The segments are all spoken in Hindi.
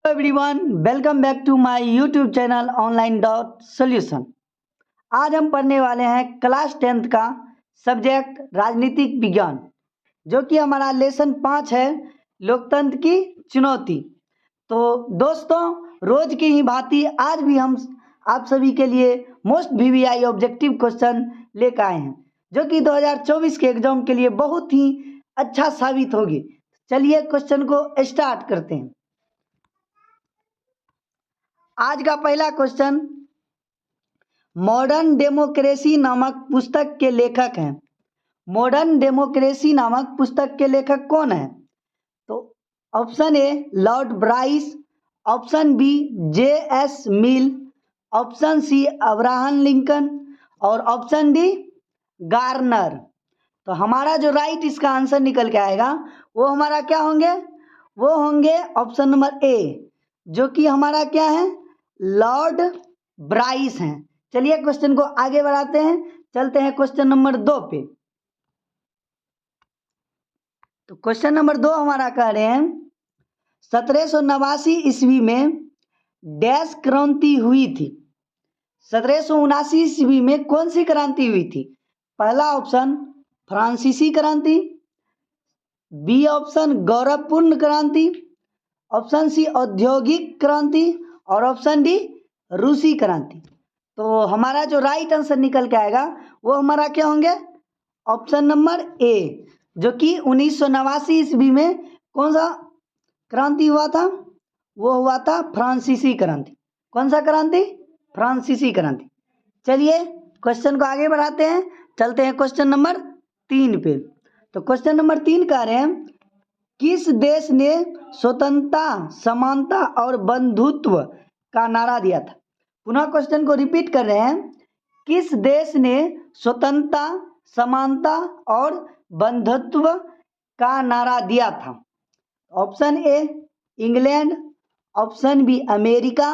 Everyone, welcome back to my YouTube channel online dot solution. आज हम पढ़ने वाले हैं क्लास 10th का सब्जेक्ट राजनीतिक विज्ञान, जो कि हमारा लेसन 5 है, लोकतंत्र की चुनौती। तो दोस्तों, रोज की ही भांति आज भी हम आप सभी के लिए मोस्ट वीवीआई ऑब्जेक्टिव क्वेश्चन लेकर आए हैं, जो कि 2024 के एग्जाम के लिए बहुत ही अच्छा साबित होगी। चलिए क्वेश्चन को स्टार्ट करते हैं। आज का पहला क्वेश्चन, मॉडर्न डेमोक्रेसी नामक पुस्तक के लेखक हैं। मॉडर्न डेमोक्रेसी नामक पुस्तक के लेखक कौन है? तो option A Lord Bryce, option B J S. Mill, option C Abraham Lincoln और ऑप्शन डी गार्नर। तो हमारा जो राइट इसका आंसर निकल के आएगा वो हमारा क्या होंगे? वो होंगे ऑप्शन नंबर ए, जो कि हमारा क्या है? लॉर्ड ब्राइस हैं। चलिए क्वेश्चन को आगे बढ़ाते हैं, चलते हैं क्वेश्चन नंबर 2 पे। तो क्वेश्चन नंबर 2 हमारा कह रहे हैं 1789 ईस्वी में डैश क्रांति हुई थी। 1779 ईस्वी में कौन सी क्रांति हुई थी? पहला ऑप्शन फ्रांसीसी क्रांति, बी ऑप्शन गौरवपूर्ण क्रांति, ऑप्शन सी औद्योगिक क्रांति और ऑप्शन डी रूसी क्रांति। तो हमारा जो राइट आंसर निकल के आएगा वो हमारा क्या होंगे? ऑप्शन नंबर ए, जो कि 1989 ईस्वी में कौन सा क्रांति हुआ था? वो हुआ था फ्रांसीसी क्रांति। कौन सा क्रांति? फ्रांसीसी क्रांति। चलिए क्वेश्चन को आगे बढ़ाते हैं, चलते हैं क्वेश्चन नंबर 3 पे। तो क्वेश्चन नंबर 3 कह रहे हैं किस देश ने स्वतंत्रता, समानता और बंधुत्व का नारा दिया था? पुनः क्वेश्चन को रिपीट कर रहे हैं, किस देश ने स्वतंत्रता, समानता और बंधुत्व का नारा दिया था? Option A England, option B America,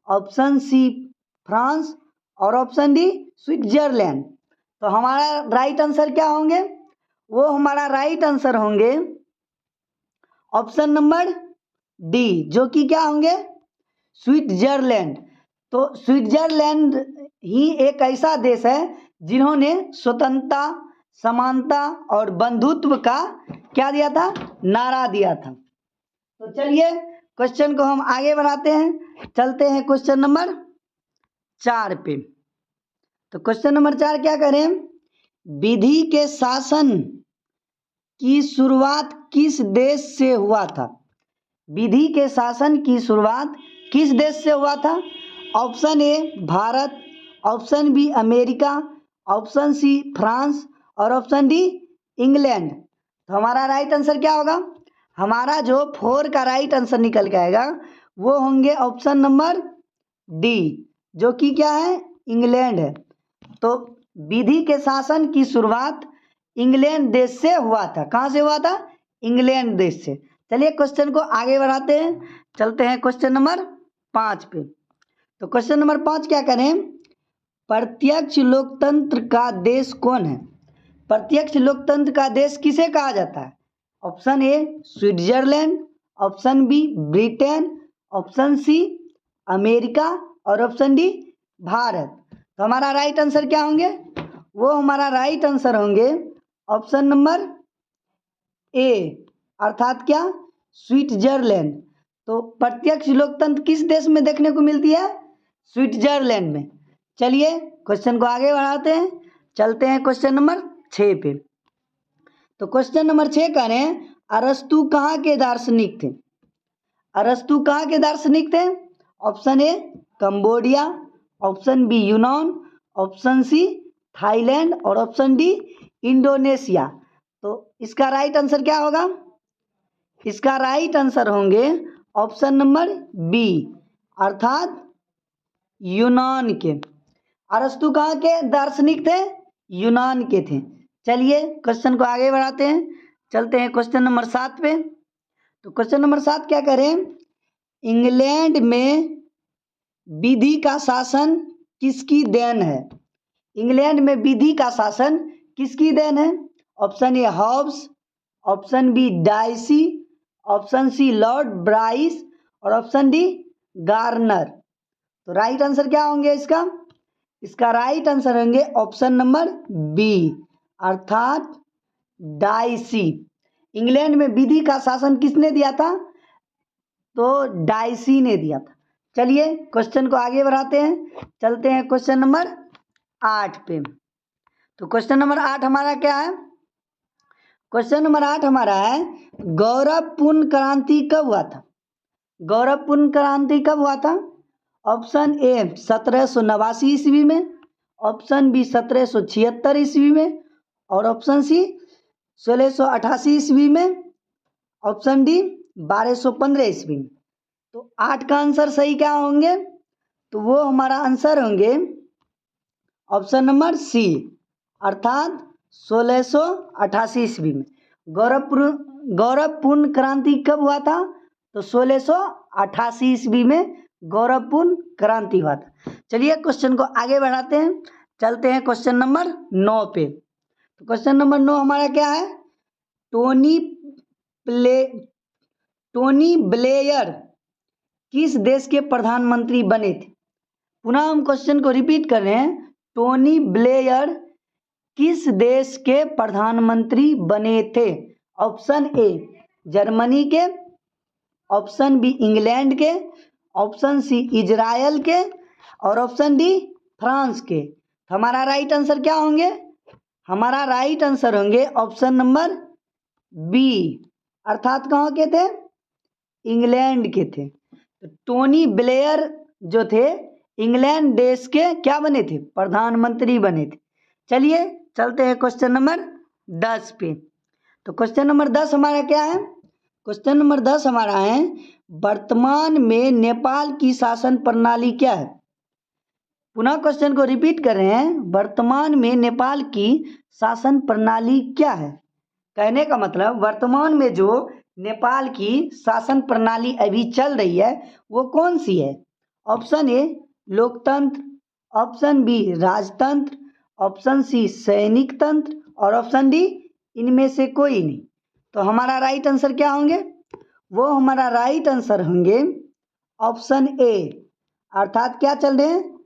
option C France और ऑप्शन डी स्विट्जरलैंड। तो हमारा राइट आंसर क्या होंगे? वो हमारा राइट आंसर होंगे ऑप्शन नंबर डी, जो कि क्या होंगे? स्विट्जरलैंड। तो स्विट्जरलैंड ही एक ऐसा देश है जिन्होंने स्वतंत्रता, समानता और बंधुत्व का क्या दिया था? नारा दिया था। तो चलिए क्वेश्चन को हम आगे बढ़ाते हैं, चलते हैं क्वेश्चन नंबर 4 पे। तो क्वेश्चन नंबर 4 क्या करें? विधि के शासन की शुरुआत किस देश से हुआ था? विधि के शासन की शुरुआत किस देश से हुआ था? Option A Bharat, option B America, option C France और ऑप्शन डी इंग्लैंड। तो हमारा राइट आंसर क्या होगा? हमारा जो 4 का राइट आंसर निकल के आएगा वो होंगे ऑप्शन नंबर डी, जो कि क्या है? इंग्लैंड है। तो विधि के शासन की शुरुआत इंग्लैंड देश से हुआ था। कहाँ से हुआ था? इंग्लैंड देश से। चलिए क्वेश्चन को आगे बढ़ाते हैं, चलते हैं क्वेश्चन नंबर 5 पे। तो क्वेश्चन नंबर 5 क्या करें? प्रत्यक्ष लोकतंत्र का देश कौन है? प्रत्यक्ष लोकतंत्र का देश किसे कहा जाता है? Option A Switzerland, option B Britain, option C America और ऑप्शन डी भारत। तो हमारा राइट आंसर क्या होंगे? वो हमारा राइट आंसर होंगे ऑप्शन नंबर ए, अर्थात क्या? स्विट्जरलैंड। तो प्रत्यक्ष लोकतंत्र किस देश में देखने को मिलती है? स्विट्जरलैंड में। चलिए क्वेश्चन को आगे बढ़ाते हैं, चलते हैं क्वेश्चन नंबर 6 पे। तो क्वेश्चन नंबर 6 कह रहे हैं अरस्तु कहाँ के दार्शनिक थे? अरस्तु कहाँ के दार्शनिक थे? Option A Cambodia, option B यूनान, ऑप्शन सी थाईलैंड और ऑप्शन डी इंडोनेशिया। तो इसका राइट आंसर क्या होगा? इसका राइट आंसर होंगे ऑप्शन नंबर बी, अर्थात यूनान के। अरस्तु कहाँ के दार्शनिक थे? यूनान के थे। चलिए क्वेश्चन को आगे बढ़ाते हैं, चलते हैं क्वेश्चन नंबर 7 पे। तो क्वेश्चन नंबर 7 क्या करें? इंग्लैंड में विधि का शासन किसकी देन है? इंग्लैंड में विधि का शासन किसकी देन है? Option A Hobbes, option B Dicey, option C Lord Bryce और ऑप्शन डी गार्नर। तो राइट आंसर क्या होंगे इसका? इसका राइट आंसर होंगे ऑप्शन नंबर बी, अर्थात डाइसी। इंग्लैंड में विधि का शासन किसने दिया था? तो डाइसी ने दिया था। चलिए क्वेश्चन को आगे बढ़ाते हैं, चलते हैं क्वेश्चन नंबर 8 पे। तो क्वेश्चन नंबर 8 हमारा क्या है? क्वेश्चन नंबर 8 हमारा है गौरवपूर्ण क्रांति कब हुआ था? गौरवपूर्ण क्रांति कब हुआ था? ऑप्शन ए 1789 ईस्वी में, ऑप्शन बी 1776 ईस्वी में, और ऑप्शन सी 1688 ईस्वी में, ऑप्शन डी 1215 ईस्वी में। तो 8 का आंसर सही क्या होंगे? तो वो हमारा आंसर होंगे ऑप्शन नंबर सी, अर्थात 1688 ईस्वी में। गौरवपूर्ण क्रांति कब हुआ था? तो 1688 ईस्वी में गौरवपूर्ण क्रांति हुआ था। चलिए क्वेश्चन को आगे बढ़ाते हैं, चलते हैं क्वेश्चन नंबर 9 पे। तो क्वेश्चन नंबर 9 हमारा क्या है? टोनी ब्लेयर किस देश के प्रधानमंत्री बने थे? पुनः हम क्वेश्चन को रिपीट कर रहे हैं। टोनी ब्लेयर किस देश के प्रधानमंत्री बने थे? ऑप्शन ए जर्मनी के, ऑप्शन बी इंग्लैंड के, ऑप्शन सी इजराइल के, और ऑप्शन डी फ्रांस के। तो हमारा राइट आंसर क्या होंगे? हमारा राइट आंसर होंगे ऑप्शन नंबर बी, अर्थात कहाँ के थे? इंग्लैंड के थे। तो टोनी ब्लेयर जो थे इंग्लैंड देश के क्या बने थे? प्रधानमंत्री बने थे। चलिए चलते हैं क्वेश्चन नंबर 10 पे। तो क्वेश्चन नंबर 10 हमारा क्या है? क्वेश्चन नंबर 10 हमारा है वर्तमान में नेपाल की शासन प्रणाली क्या है? पुनः क्वेश्चन को रिपीट कर रहे हैं, वर्तमान में नेपाल की शासन प्रणाली क्या है? कहने का मतलब वर्तमान में जो नेपाल की शासन प्रणाली अभी चल रही है वो कौन सी है? ऑप्शन ए लोकतंत्र, ऑप्शन बी राजतंत्र, ऑप्शन सी सैनिक तंत्र, और ऑप्शन डी इनमें से कोई नहीं। तो हमारा राइट आंसर क्या होंगे? वो हमारा राइट आंसर होंगे ऑप्शन ए, अर्थात क्या चल रहे हैं?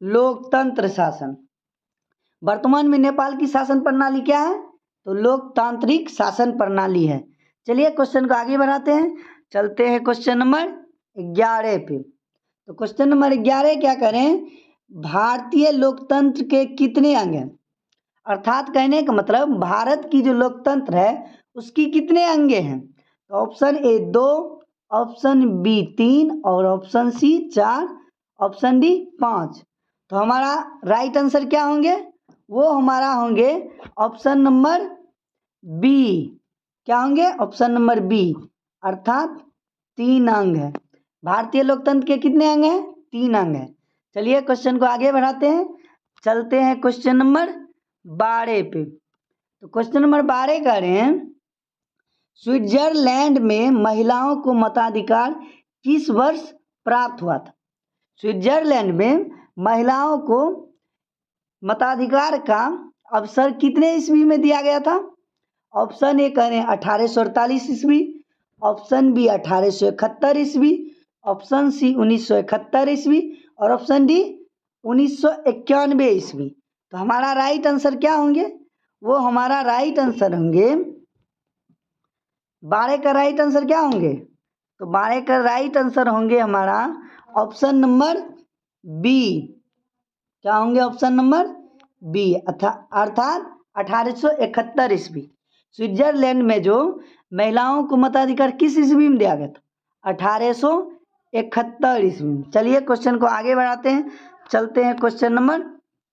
लोकतंत्र शासन। वर्तमान में नेपाल की शासन प्रणाली क्या है? तो लोकतांत्रिक शासन प्रणाली है। चलिए क्वेश्चन को आगे बढ़ाते हैं, चलते हैं क्वेश्चन नंबर 11 पे। तो क्वेश्चन नंबर 11 क्या करें? भारतीय लोकतंत्र के कितने अंग हैं? अर्थात कहने का मतलब भारत की जो लोकतंत्र है उसकी कितने अंगे हैं? तो ऑप्शन ए 2, ऑप्शन बी 3, और ऑप्शन सी 4, ऑप्शन डी 5। तो हमारा राइट आंसर क्या होंगे? वो हमारा होंगे ऑप्शन नंबर बी। क्या होंगे? ऑप्शन नंबर बी, अर्थात 3 अंग है। भारतीय लोकतंत्र के कितने अंग हैं? 3 अंग हैं। चलिए क्वेश्चन को आगे बढ़ाते हैं, चलते हैं क्वेश्चन नंबर 12 पे। तो क्वेश्चन नंबर 12 कह रहे हैं स्विट्जरलैंड में महिलाओं को मताधिकार किस वर्ष प्राप्त हुआ था? स्विट्जरलैंड में महिलाओं को मताधिकार का अवसर कितने ईस्वी में दिया गया था? ऑप्शन ए कह रहे हैं 1848 ईस्वी, ऑप्शन बी 1871 ईस्वी, ऑप्शन सी 1971 ईस्वी, और ऑप्शन डी 1991 ईस्वी। तो हमारा राइट आंसर क्या होंगे? वो हमारा राइट आंसर होंगे 12 का राइट आंसर क्या होंगे? तो 12 का राइट आंसर होंगे हमारा ऑप्शन नंबर बी। क्या होंगे? ऑप्शन नंबर बी, अर्थात 1871 ईस्वी। स्विट्जरलैंड में जो महिलाओं को मताधिकार किस ईस्वी में दिया गया था? 1871 ईस्वी में। चलिए क्वेश्चन को आगे बढ़ाते हैं, चलते हैं क्वेश्चन नंबर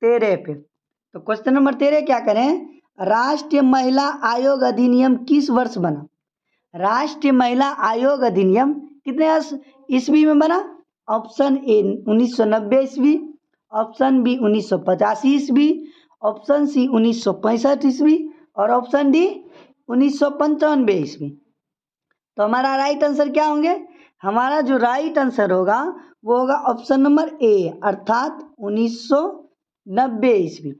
13 पे। तो क्वेश्चन नंबर 13 क्या करें? राष्ट्रीय महिला आयोग अधिनियम किस वर्ष बना? राष्ट्रीय महिला आयोग अधिनियम कितने ईस्वी में बना? ऑप्शन ए 1990 ईस्वी, ऑप्शन बी 1985 ईस्वी, ऑप्शन सी 1965 ईस्वी, और ऑप्शन डी 1995 ईस्वी। तो हमारा राइट आंसर क्या होंगे? हमारा जो राइट आंसर होगा वो होगा ऑप्शन नंबर ए, अर्थात 1990 ईस्वी।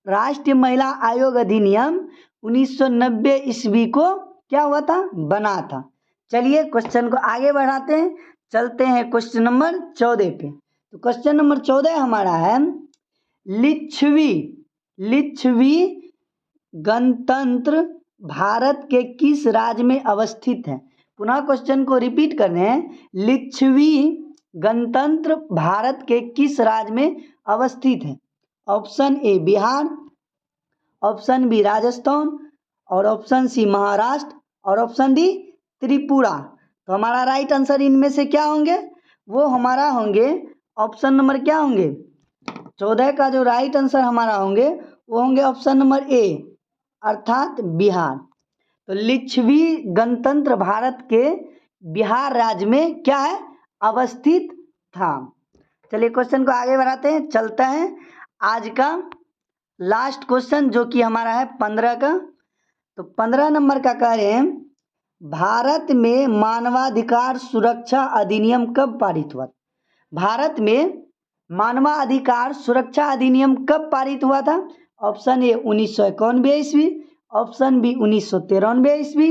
राष्ट्रीय महिला आयोग अधिनियम 1990 ईस्वी को क्या हुआ था? बना था। चलिए क्वेश्चन को आगे बढ़ाते हैं, चलते हैं क्वेश्चन नंबर 14 पे। तो क्वेश्चन नंबर 14 हमारा है लिच्छवी गणतंत्र भारत के किस राज्य में अवस्थित है। पुनः क्वेश्चन को रिपीट कर रहे हैं, लिच्छवी गणतंत्र भारत के किस राज्य में अवस्थित है। Option A Bihar, option B Rajasthan, और ऑप्शन सी महाराष्ट्र, और ऑप्शन डी त्रिपुरा। तो हमारा राइट आंसर इनमें से क्या होंगे, वो हमारा होंगे ऑप्शन नंबर क्या होंगे, 14 का जो राइट आंसर हमारा होंगे वो होंगे ऑप्शन नंबर ए अर्थात बिहार। तो लिच्छवी गणतंत्र भारत के बिहार राज्य में क्या है, अवस्थित था। चलिए क्वेश्चन को आगे बढ़ाते हैं, चलता है आज का लास्ट क्वेश्चन जो कि हमारा है 15 का। तो 15 नंबर का कह रहे हैं भारत में मानवाधिकार सुरक्षा अधिनियम कब पारित हुआ। भारत में मानवाधिकार सुरक्षा अधिनियम कब पारित हुआ था। ऑप्शन ए 1991 ईस्वी, ऑप्शन बी 1993 ईस्वी,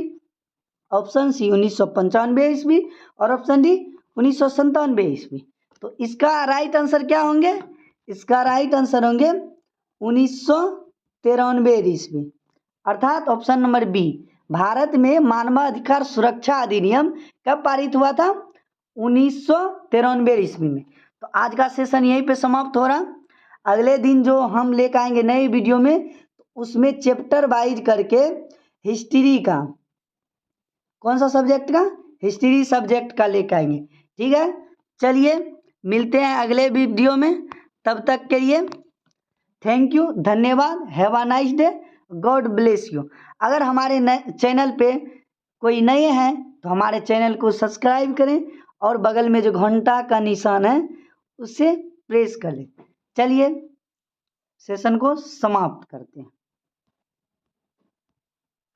ऑप्शन सी 1995 ईस्वी, और ऑप्शन डी 1997 ईस्वी। तो इसका राइट आंसर क्या होंगे, इसका राइट आंसर होंगे 1993 ईस्वी अर्थात ऑप्शन नंबर बी। भारत में मानवाधिकार सुरक्षा अधिनियम कब पारित हुआ था, 1993 ईस्वी में। तो आज का सेशन यहीं पे समाप्त हो रहा। अगले दिन जो हम लेकर आएंगे नए वीडियो में, उसमें चैप्टर वाइज करके हिस्ट्री का, कौन सा सब्जेक्ट का, हिस्ट्री सब्जेक्ट का लेकर आएंगे। ठीक है, चलिए मिलते हैं अगले वीडियो में, तब तक के लिए थैंक यू, धन्यवाद, have a nice day, God bless you. अगर हमारे चैनल पे कोई नए हैं तो हमारे चैनल को सब्सक्राइब करें और बगल में जो घंटा का निशान है उसे प्रेस कर लें। चलिए सेशन को समाप्त करते हैं।